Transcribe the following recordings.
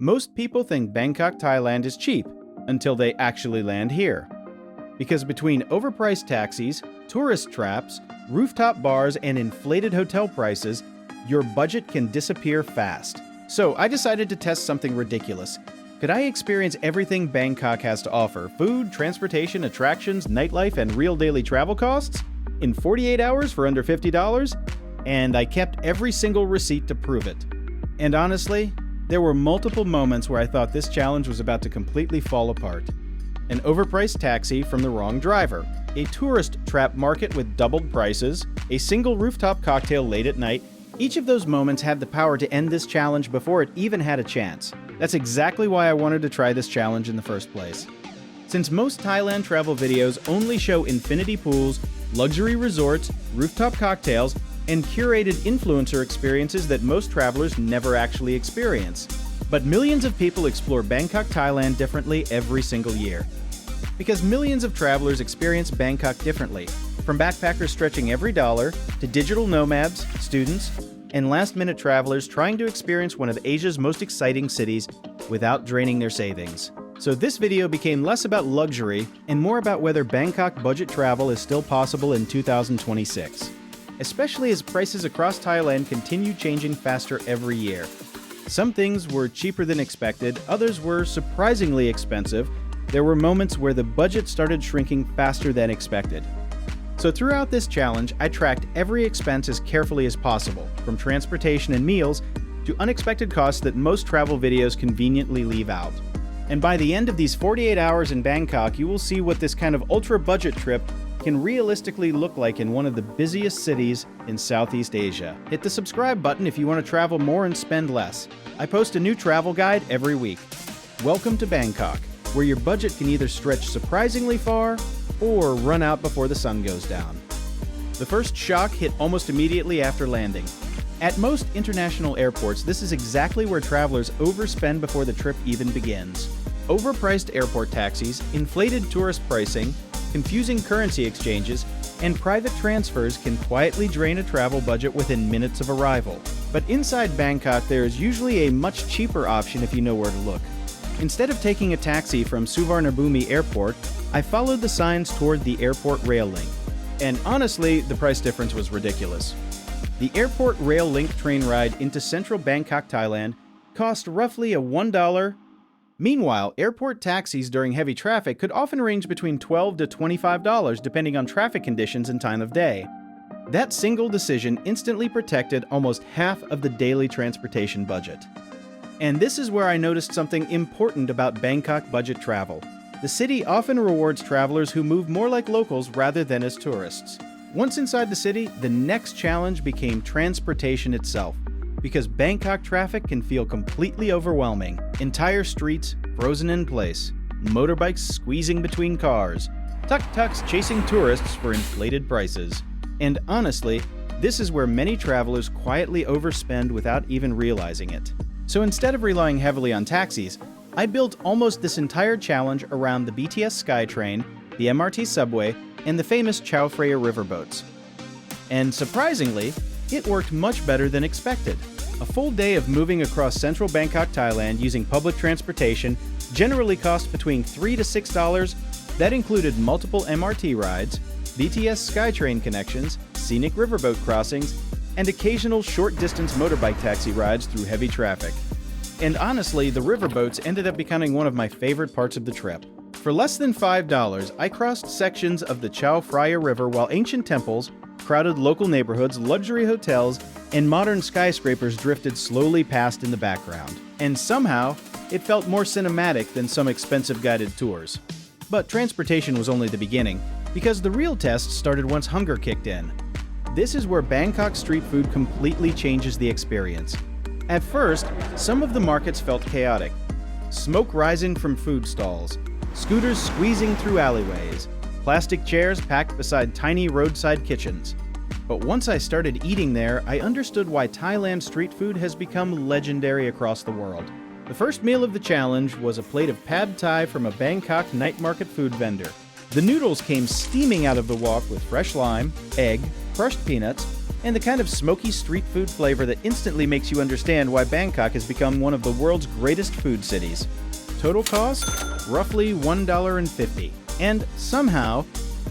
Most people think Bangkok, Thailand is cheap until they actually land here. Because between overpriced taxis, tourist traps, rooftop bars, and inflated hotel prices, your budget can disappear fast. So I decided to test something ridiculous. Could I experience everything Bangkok has to offer, food, transportation, attractions, nightlife, and real daily travel costs, in 48 hours for under $50? And I kept every single receipt to prove it. And honestly, there were multiple moments where I thought this challenge was about to completely fall apart. An overpriced taxi from the wrong driver, a tourist trap market with doubled prices, a single rooftop cocktail late at night. Each of those moments had the power to end this challenge before it even had a chance. That's exactly why I wanted to try this challenge in the first place. Since most Thailand travel videos only show infinity pools, luxury resorts, rooftop cocktails, and curated influencer experiences that most travelers never actually experience. But millions of people explore Bangkok, Thailand differently every single year. Because millions of travelers experience Bangkok differently, from backpackers stretching every dollar to digital nomads, students, and last-minute travelers trying to experience one of Asia's most exciting cities without draining their savings. So this video became less about luxury and more about whether Bangkok budget travel is still possible in 2026. Especially as prices across Thailand continue changing faster every year. Some things were cheaper than expected, others were surprisingly expensive. There were moments where the budget started shrinking faster than expected. So throughout this challenge, I tracked every expense as carefully as possible, from transportation and meals to unexpected costs that most travel videos conveniently leave out. And by the end of these 48 hours in Bangkok, you will see what this kind of ultra-budget trip can realistically look like in one of the busiest cities in Southeast Asia. Hit the subscribe button if you want to travel more and spend less. I post a new travel guide every week. Welcome to Bangkok, where your budget can either stretch surprisingly far or run out before the sun goes down. The first shock hit almost immediately after landing. At most international airports, this is exactly where travelers overspend before the trip even begins. Overpriced airport taxis, inflated tourist pricing, confusing currency exchanges, and private transfers can quietly drain a travel budget within minutes of arrival. But inside Bangkok, there is usually a much cheaper option if you know where to look. Instead of taking a taxi from Suvarnabhumi Airport, I followed the signs toward the airport rail link. And honestly, the price difference was ridiculous. The airport rail link train ride into central Bangkok, Thailand, cost roughly a $1. Meanwhile, airport taxis during heavy traffic could often range between $12 to $25 depending on traffic conditions and time of day. That single decision instantly protected almost half of the daily transportation budget. And this is where I noticed something important about Bangkok budget travel. The city often rewards travelers who move more like locals rather than as tourists. Once inside the city, the next challenge became transportation itself. Because Bangkok traffic can feel completely overwhelming. Entire streets frozen in place, motorbikes squeezing between cars, tuk-tuks chasing tourists for inflated prices. And honestly, this is where many travelers quietly overspend without even realizing it. So instead of relying heavily on taxis, I built almost this entire challenge around the BTS Skytrain, the MRT subway, and the famous Chao Phraya riverboats. And surprisingly, it worked much better than expected. A full day of moving across central Bangkok, Thailand using public transportation generally cost between $3 to $6. That included multiple MRT rides, BTS Skytrain connections, scenic riverboat crossings, and occasional short-distance motorbike taxi rides through heavy traffic. And honestly, the riverboats ended up becoming one of my favorite parts of the trip. For less than $5, I crossed sections of the Chao Phraya River while ancient temples, crowded local neighborhoods, luxury hotels, and modern skyscrapers drifted slowly past in the background. And somehow, it felt more cinematic than some expensive guided tours. But transportation was only the beginning, because the real test started once hunger kicked in. This is where Bangkok street food completely changes the experience. At first, some of the markets felt chaotic. Smoke rising from food stalls, scooters squeezing through alleyways, plastic chairs packed beside tiny roadside kitchens. But once I started eating there, I understood why Thailand street food has become legendary across the world. The first meal of the challenge was a plate of pad thai from a Bangkok night market food vendor. The noodles came steaming out of the wok with fresh lime, egg, crushed peanuts, and the kind of smoky street food flavor that instantly makes you understand why Bangkok has become one of the world's greatest food cities. Total cost? Roughly $1.50. And somehow,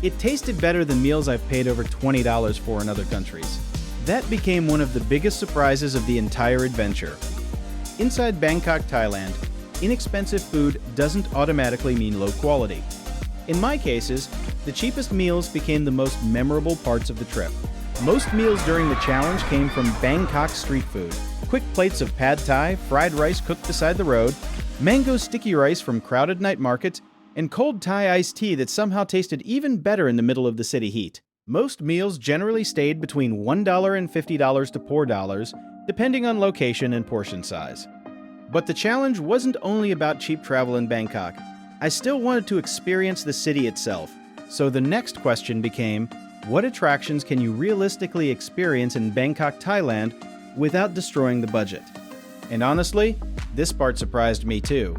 it tasted better than meals I've paid over $20 for in other countries. That became one of the biggest surprises of the entire adventure. Inside Bangkok, Thailand, inexpensive food doesn't automatically mean low quality. In my cases, the cheapest meals became the most memorable parts of the trip. Most meals during the challenge came from Bangkok street food. Quick plates of pad thai, fried rice cooked beside the road, mango sticky rice from crowded night markets, and cold Thai iced tea that somehow tasted even better in the middle of the city heat. Most meals generally stayed between $1.50 to $4, depending on location and portion size. But the challenge wasn't only about cheap travel in Bangkok. I still wanted to experience the city itself. So the next question became, what attractions can you realistically experience in Bangkok, Thailand without destroying the budget? And honestly, this part surprised me too.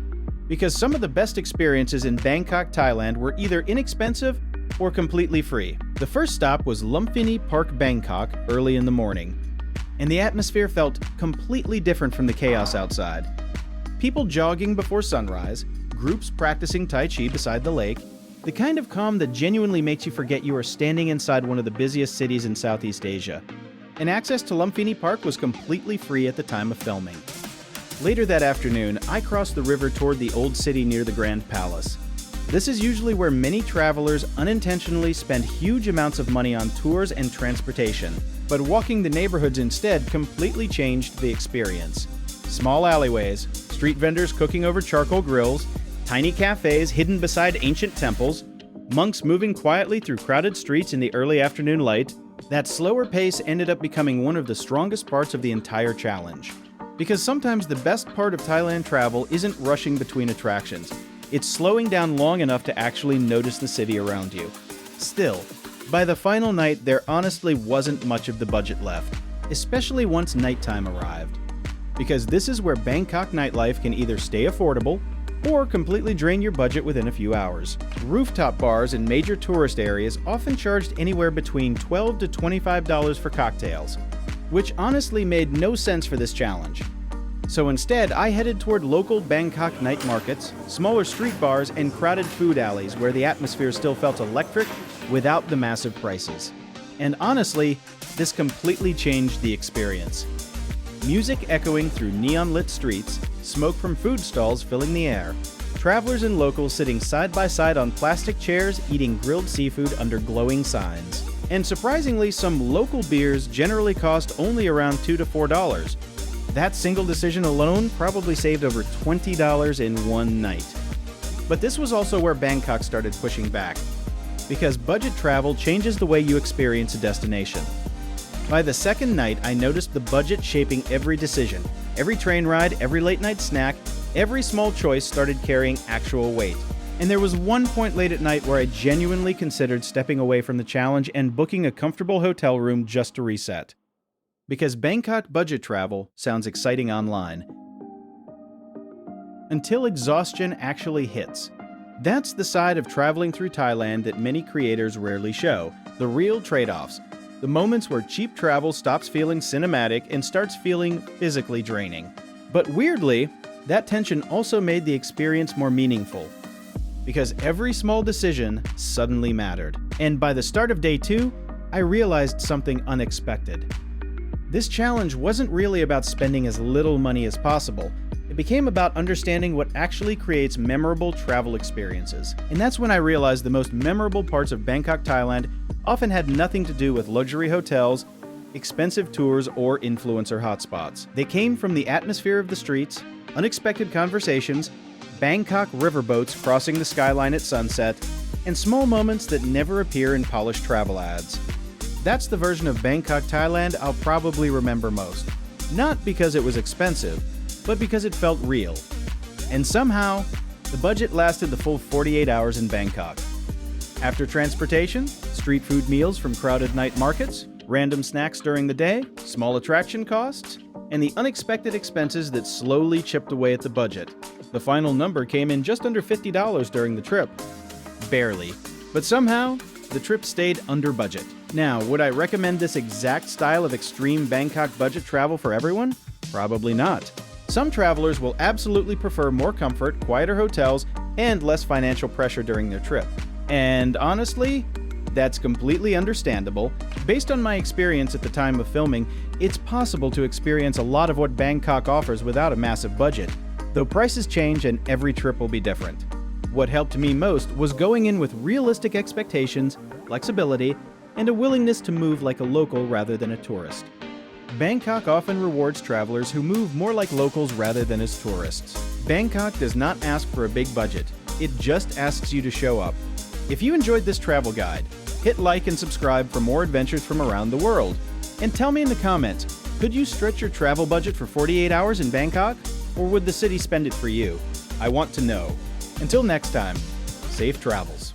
Because some of the best experiences in Bangkok, Thailand were either inexpensive or completely free. The first stop was Lumpini Park, Bangkok, early in the morning. And the atmosphere felt completely different from the chaos outside. People jogging before sunrise, groups practicing Tai Chi beside the lake, the kind of calm that genuinely makes you forget you are standing inside one of the busiest cities in Southeast Asia. And access to Lumpini Park was completely free at the time of filming. Later that afternoon, I crossed the river toward the old city near the Grand Palace. This is usually where many travelers unintentionally spend huge amounts of money on tours and transportation, but walking the neighborhoods instead completely changed the experience. Small alleyways, street vendors cooking over charcoal grills, tiny cafes hidden beside ancient temples, monks moving quietly through crowded streets in the early afternoon light. That slower pace ended up becoming one of the strongest parts of the entire challenge. Because sometimes the best part of Thailand travel isn't rushing between attractions. It's slowing down long enough to actually notice the city around you. Still, by the final night, there honestly wasn't much of the budget left, especially once nighttime arrived. Because this is where Bangkok nightlife can either stay affordable or completely drain your budget within a few hours. Rooftop bars in major tourist areas often charged anywhere between $12 to $25 for cocktails, which honestly made no sense for this challenge. So instead, I headed toward local Bangkok night markets, smaller street bars, and crowded food alleys where the atmosphere still felt electric without the massive prices. And honestly, this completely changed the experience. Music echoing through neon-lit streets, smoke from food stalls filling the air, travelers and locals sitting side by side on plastic chairs eating grilled seafood under glowing signs. And surprisingly, some local beers generally cost only around $2 to $4. That single decision alone probably saved over $20 in one night. But this was also where Bangkok started pushing back, because budget travel changes the way you experience a destination. By the second night, I noticed the budget shaping every decision. Every train ride, every late-night snack, every small choice started carrying actual weight. And there was one point late at night where I genuinely considered stepping away from the challenge and booking a comfortable hotel room just to reset. Because Bangkok budget travel sounds exciting online. Until exhaustion actually hits. That's the side of traveling through Thailand that many creators rarely show, the real trade-offs. The moments where cheap travel stops feeling cinematic and starts feeling physically draining. But weirdly, that tension also made the experience more meaningful. Because every small decision suddenly mattered. And by the start of day 2, I realized something unexpected. This challenge wasn't really about spending as little money as possible. It became about understanding what actually creates memorable travel experiences. And that's when I realized the most memorable parts of Bangkok, Thailand often had nothing to do with luxury hotels, expensive tours, or influencer hotspots. They came from the atmosphere of the streets, unexpected conversations, Bangkok riverboats crossing the skyline at sunset, and small moments that never appear in polished travel ads. That's the version of Bangkok, Thailand I'll probably remember most. Not because it was expensive, but because it felt real. And somehow, the budget lasted the full 48 hours in Bangkok. After transportation, street food meals from crowded night markets, random snacks during the day, small attraction costs, and the unexpected expenses that slowly chipped away at the budget. The final number came in just under $50 during the trip. Barely. But somehow, the trip stayed under budget. Now, would I recommend this exact style of extreme Bangkok budget travel for everyone? Probably not. Some travelers will absolutely prefer more comfort, quieter hotels, and less financial pressure during their trip. And honestly, that's completely understandable. Based on my experience at the time of filming, it's possible to experience a lot of what Bangkok offers without a massive budget, though prices change and every trip will be different. What helped me most was going in with realistic expectations, flexibility, and a willingness to move like a local rather than a tourist. Bangkok often rewards travelers who move more like locals rather than as tourists. Bangkok does not ask for a big budget, it just asks you to show up. If you enjoyed this travel guide, hit like and subscribe for more adventures from around the world. And tell me in the comments, could you stretch your travel budget for 48 hours in Bangkok? Or would the city spend it for you? I want to know. Until next time, safe travels.